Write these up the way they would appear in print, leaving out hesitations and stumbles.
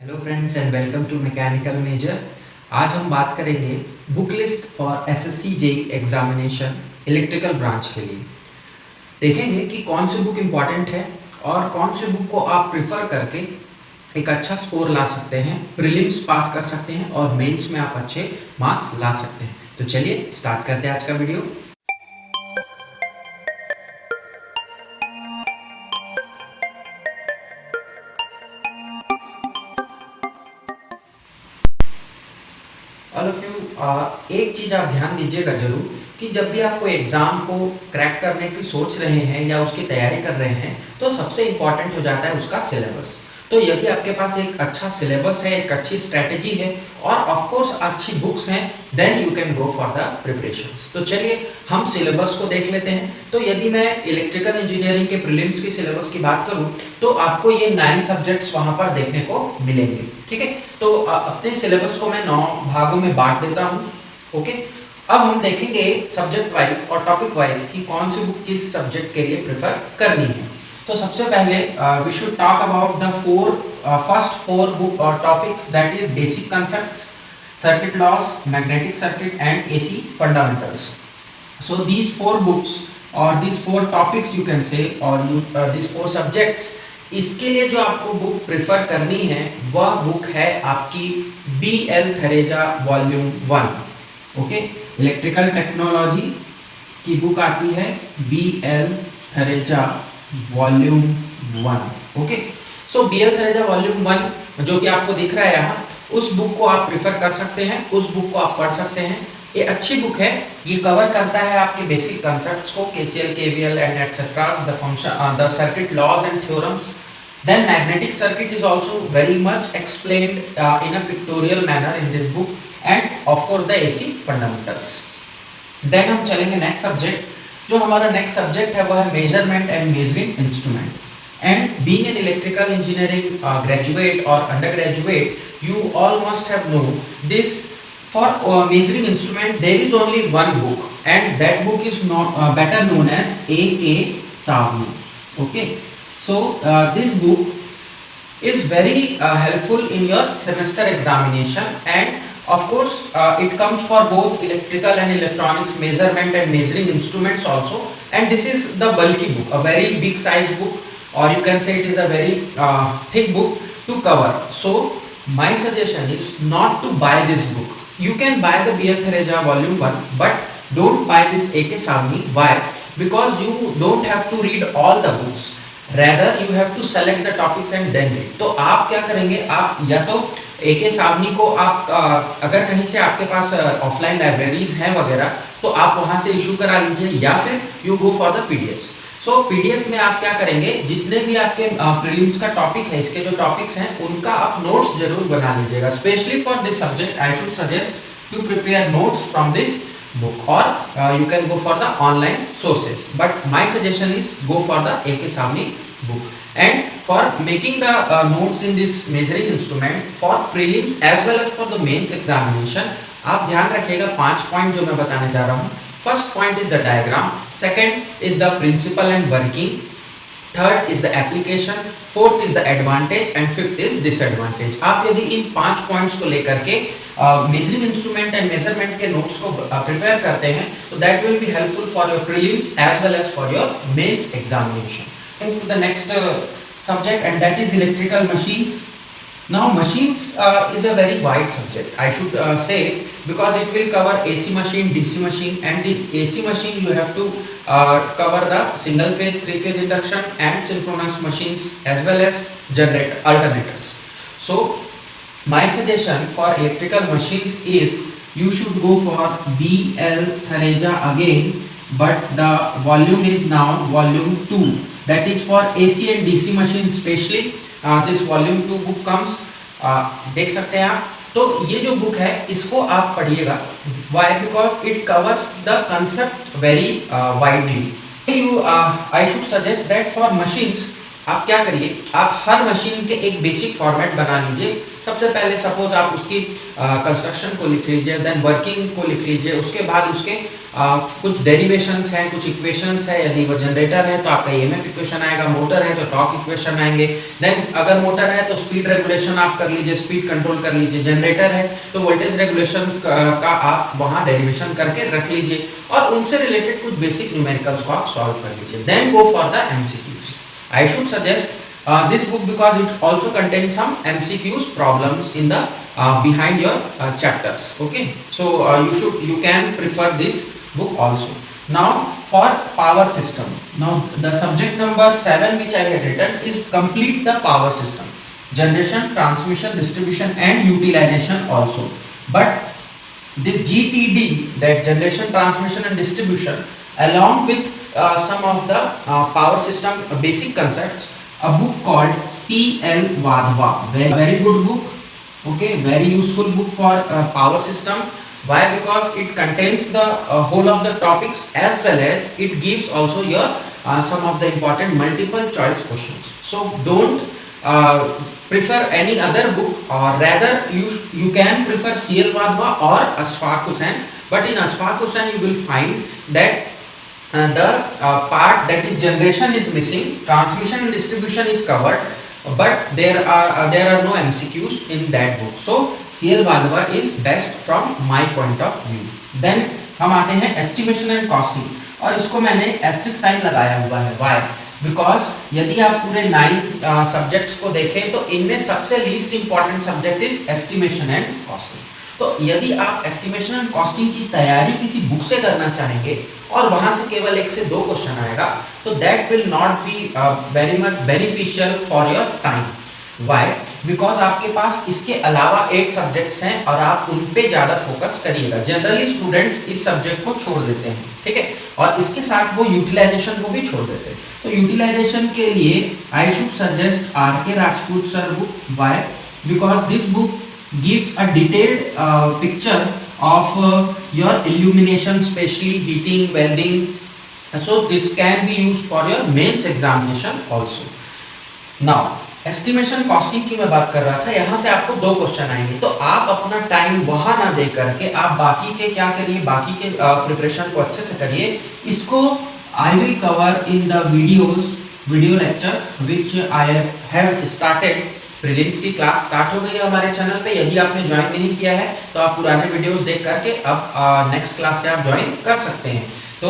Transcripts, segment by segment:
Hello friends and welcome to mechanical major. आज हम बात करेंगे book list for SSC JE examination electrical branch के लिए। देखेंगे कि कौन सी बुक इम्पॉर्टेंट है और कौन सी बुक को आप प्रिफर करके एक अच्छा स्कोर ला सकते हैं, प्रीलिम्स पास कर सकते हैं और मेंस में आप अच्छे मार्क्स ला सकते हैं। तो चलिए स्टार्ट करते हैं आज का वीडियो। ऑल ऑफ यू एक चीज़ आप ध्यान दीजिएगा जरूर कि जब भी आप कोई एग्ज़ाम को क्रैक करने की सोच रहे हैं या उसकी तैयारी कर रहे हैं तो सबसे इम्पॉर्टेंट हो जाता है उसका सिलेबस। तो यदि आपके पास एक अच्छा सिलेबस है, एक अच्छी स्ट्रैटेजी है और ऑफ कोर्स अच्छी बुक्स हैं, then you can go for the preparations. तो चलिए हम सिलेबस को देख लेते हैं। तो यदि मैं इलेक्ट्रिकल इंजीनियरिंग के प्रीलिम्स की सिलेबस की बात करूं तो आपको ये 9 सब्जेक्ट्स वहां पर देखने को मिलेंगे। ठीक है, तो अपने सिलेबस को मैं 9 भागों में बांट देता हूँ। ओके, अब हम देखेंगे सब्जेक्ट वाइज और टॉपिक वाइज कि कौन सी बुक किस सब्जेक्ट के लिए प्रेफर करनी है। तो सबसे पहले we should talk about the first four book और topics, that is basic concepts, circuit laws, magnetic circuit and AC fundamentals. So these four books और these four topics you can say और these four subjects, इसके लिए जो आपको book prefer करनी है वह बुक है आपकी B L Theraja volume 1। Okay, electrical technology की बुक आती है B L Theraja volume 1। Okay, so B L Theraja volume 1 जो कि आपको दिख रहा है यहाँ, उस बुक को आप प्रेफर कर सकते हैं, उस बुक को आप पढ़ सकते हैं। ये अच्छी बुक है, ये कवर करता है आपके बेसिक कंसेप्ट्स को, KCL, KVL and etcetera, the function, the circuit laws and theorems. Then magnetic circuit is also very much explained in a pictorial manner in this book, and of course the AC fundamentals. Then हम चलेंगे next subject. जो हमारा next subject है वह है measurement and measuring instrument. And being an electrical engineering graduate और undergraduate, you all must have known this. For measuring instrument there is only one book, and that book is not better known as A.K. Savni. Okay, so this book is very helpful in your semester examination, and of course it comes for both electrical and electronics measurement and measuring instruments also. And this is the bulky book, a very big size book, or you can say it is a very thick book to cover. So my suggestion is not to buy this book. You can buy the B.L. Thareja volume 1, but don't buy this A.K. Savni. Why? Because you don't have to read all the books. Rather you have to select the topics and then read. तो आप क्या करेंगे, आप या तो A.K. Savni को आप अगर कहीं से आपके पास ऑफलाइन लाइब्रेरीज हैं वगैरह तो आप वहाँ से इशू करा लीजिए, या फिर you go for the PDFs. So PDF में आप क्या करेंगे, जितने भी आपके प्रीलिम्स का टॉपिक है, इसके जो टॉपिक्स हैं उनका आप नोट्स जरूर बना लीजिएगा। Specially for this subject I should suggest to prepare notes from this book, or you can go for the online sources, but my suggestion is go for the A.K. Savni book. And for making the notes in this measuring instrument for prelims as well as for the mains examination, आप ध्यान रखिएगा 5 point जो मैं बताने जा रहा हूँ। First point is the diagram, second is the principle and working, third is the application, fourth is the advantage and fifth is disadvantage. आप यदि इन 5 पॉइंट्स को लेकर के मेजरिंग इंस्ट्रूमेंट एंड मेजरमेंट के नोट्स को प्रिपेयर करते हैं तो that will be helpful for your prelims as well as for your mains examination. In the next subject and that is electrical machines. Now machines is a very wide subject, I should say, because it will cover AC machine, DC machine, and the AC machine you have to cover the single phase, 3-phase induction and synchronous machines as well as generator alternators. So my suggestion for electrical machines is you should go for B.L. Thareja again, but the volume is now volume 2, that is for AC and DC machine specially. This volume 2 book comes, देख सकते हैं आप। तो ये जो book है इसको आप पढ़िएगा। Why? Because it covers the concept very widely. You I should suggest that for machines आप क्या करिए, आप हर मशीन के एक बेसिक फॉर्मेट बना लीजिए। सबसे पहले सपोज आप उसकी कंस्ट्रक्शन को लिख लीजिए, देन वर्किंग को लिख लीजिए, उसके बाद उसके कुछ डेरिवेशंस हैं, कुछ इक्वेशंस है। यदि वो जनरेटर है तो आपका ईएमएफ इक्वेशन आएगा, मोटर है तो टॉर्क इक्वेशन आएंगे। देन अगर मोटर है तो स्पीड रेगुलेशन आप कर लीजिए, स्पीड कंट्रोल कर लीजिए। जनरेटर है तो वोल्टेज रेगुलेशन का आप वहाँ डेरिवेशन करके रख लीजिए और उनसे रिलेटेड कुछ बेसिक न्यूमेरिकल्स को आप सॉल्व कर लीजिए। Then go for the MCQs. I should suggest this book because it also contains some MCQs problems in the behind your chapters. Okay, so you can prefer this book also. Now for power system, now the subject number 7 which I had written is complete the power system, generation, transmission, distribution and utilization also. But this GTD, that generation, transmission and distribution, along with some of the power system basic concepts, a book called C.L. Wadhwa, very good book, okay, very useful book for power system. Why? Because it contains the whole of the topics as well as it gives also your some of the important multiple choice questions. So don't prefer any other book, or rather you can prefer C.L. Wadhwa or Ashfaq Hussain, but in Ashfaq Hussain you will find that the part that is generation is missing, transmission and distribution is covered, but there are no MCQs in that book. So C.L. Wadhwa is best from my point of view. Then हम आते हैं estimation and costing, और इसको मैंने asterisk sign लगाया हुआ है। Why? Because यदि आप पूरे 9 सब्जेक्ट्स को देखें तो इनमें सबसे least important subject is estimation and costing. तो यदि आप एस्टिमेशन एंड कॉस्टिंग की तैयारी किसी बुक से करना चाहेंगे और वहां से केवल 1 से 2 क्वेश्चन आएगा, तो that will not be very much beneficial for your time. Why? Because आपके पास इसके अलावा 8 सब्जेक्ट्स हैं और आप उन पे ज़्यादा फोकस करिएगा। जनरली स्टूडेंट्स इस सब्जेक्ट को छोड़ देते हैं, ठीक है, और इसके साथ वो यूटिलाइजेशन को भी छोड़ देते हैं। तो यूटिलाइजेशन के लिए I should suggest R K. Rajput sir book. Why? Because this book gives a detailed picture of your illumination, especially heating, welding, so this can be used for your mains examination also. Now estimation costing की मैं बात कर रहा था, यहाँ से आपको 2 question आएंगे, तो आप अपना टाइम वहाँ ना दे करके आप बाकी के क्या करिए, बाकी के प्रिपरेशन को अच्छे से करिए। इसको I will cover in the video lectures which I have started। Prelims की क्लास स्टार्ट हो गई है हमारे चैनल पे। यदि आपने ज्वाइन नहीं किया है तो आप पुराने वीडियोस देख करके अब नेक्स्ट क्लास से आप ज्वाइन कर सकते हैं। तो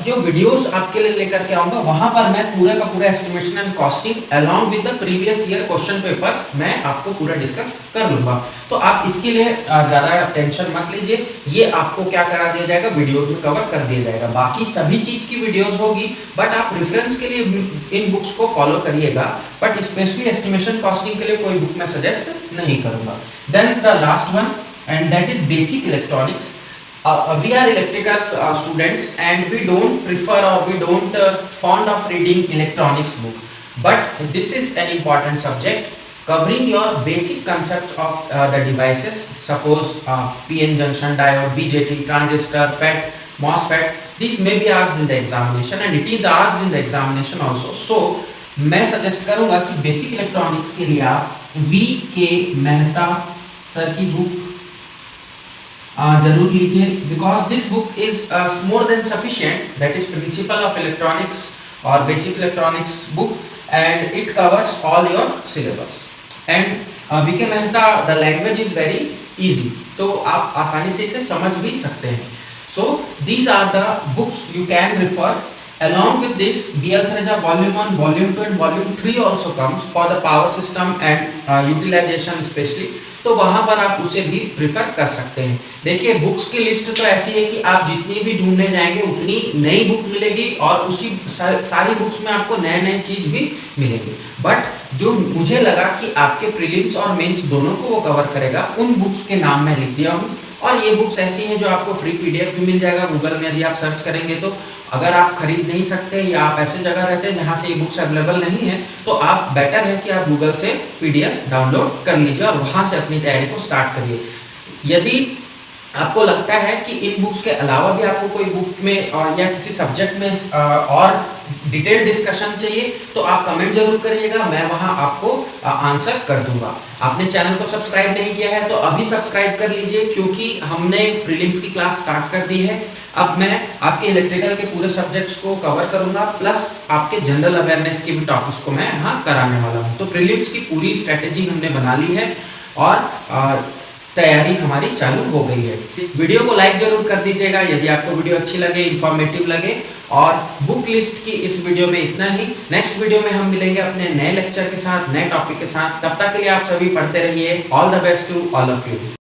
जो वीडियोस आपके लिए लेकर के आऊँगा वहाँ पर मैं पूरा का पूरा estimation and costing along with the previous year question paper मैं आपको पूरा डिस्कस कर लूँगा। तो आप इसके लिए ज़्यादा टेंशन मत लीजिए, ये आपको क्या करा दिया जाएगा, वीडियोस में कवर कर दिया जाएगा। बाकी सभी चीज़ की वीडियोस होगी, बट आप रेफरेंस के लिए इन बुक्स को फॉलो करिएगा, बट स्पेशली एस्टिमेशन कॉस्टिंग के लिए कोई बुक मैं सजेस्ट नहीं करूँगा। Then the last one and that is basic electronics. We are electrical students and we don't prefer or we don't fond of reading electronics book, but this is an important subject covering your basic concepts of the devices. Suppose PN junction, diode, BJT, transistor, FET, MOSFET, these may be asked in the examination and it is asked in the examination also. So मैं suggest करूँगा कि basic electronics के लिए आप V.K. Mehta sir की book जरूर लीजिए, because this book is more than sufficient, that is principle of electronics और basic electronics book and it covers all your syllabus. And V K. Mehta the language is very easy, तो आप आसानी से इसे समझ भी सकते हैं। So these are the books you can refer. Along with this, B.L. Thareja Volume 1, Volume 2 and Volume 3 also comes for the power system and utilization especially, तो वहाँ पर आप उसे भी प्रिफर कर सकते हैं। देखिए बुक्स की लिस्ट तो ऐसी है कि आप जितनी भी ढूंढने जाएंगे उतनी नई बुक मिलेगी और उसी सारी बुक्स में आपको नए नए चीज़ भी मिलेंगे, बट जो मुझे लगा कि आपके प्रीलिम्स और मेंस दोनों को वो कवर करेगा, उन बुक्स के नाम मैं लिख दिया हूँ। और ये बुक्स ऐसी हैं जो आपको फ्री PDF भी मिल जाएगा गूगल में, यदि आप सर्च करेंगे तो। अगर आप खरीद नहीं सकते या आप ऐसे जगह रहते हैं जहाँ से ये बुक्स अवेलेबल नहीं है, तो आप बेटर है कि आप गूगल से PDF डाउनलोड कर लीजिए और वहाँ से अपनी तैयारी को स्टार्ट करिए। यदि आपको लगता है कि इन बुक्स के अलावा भी आपको कोई बुक में या किसी सब्जेक्ट में और डिटेल डिस्कशन चाहिए, तो आप कमेंट ज़रूर करिएगा, मैं वहाँ आपको आंसर कर दूँगा। आपने चैनल को सब्सक्राइब नहीं किया है तो अभी सब्सक्राइब कर लीजिए, क्योंकि हमने प्रीलिम्स की क्लास स्टार्ट कर दी है। अब मैं आपके इलेक्ट्रिकल के पूरे सब्जेक्ट्स को कवर करूँगा, प्लस आपके जनरल अवेयरनेस के भी टॉपिक्स को मैं यहाँ कराने वाला हूँ। तो प्रीलिम्स की पूरी स्ट्रैटेजी हमने बना ली है और तैयारी हमारी चालू हो गई है। वीडियो को लाइक जरूर कर दीजिएगा यदि आपको वीडियो अच्छी लगे, इंफॉर्मेटिव लगे। और बुक लिस्ट की इस वीडियो में इतना ही। नेक्स्ट वीडियो में हम मिलेंगे अपने नए लेक्चर के साथ, नए टॉपिक के साथ। तब तक के लिए आप सभी पढ़ते रहिए। All the best to all of you.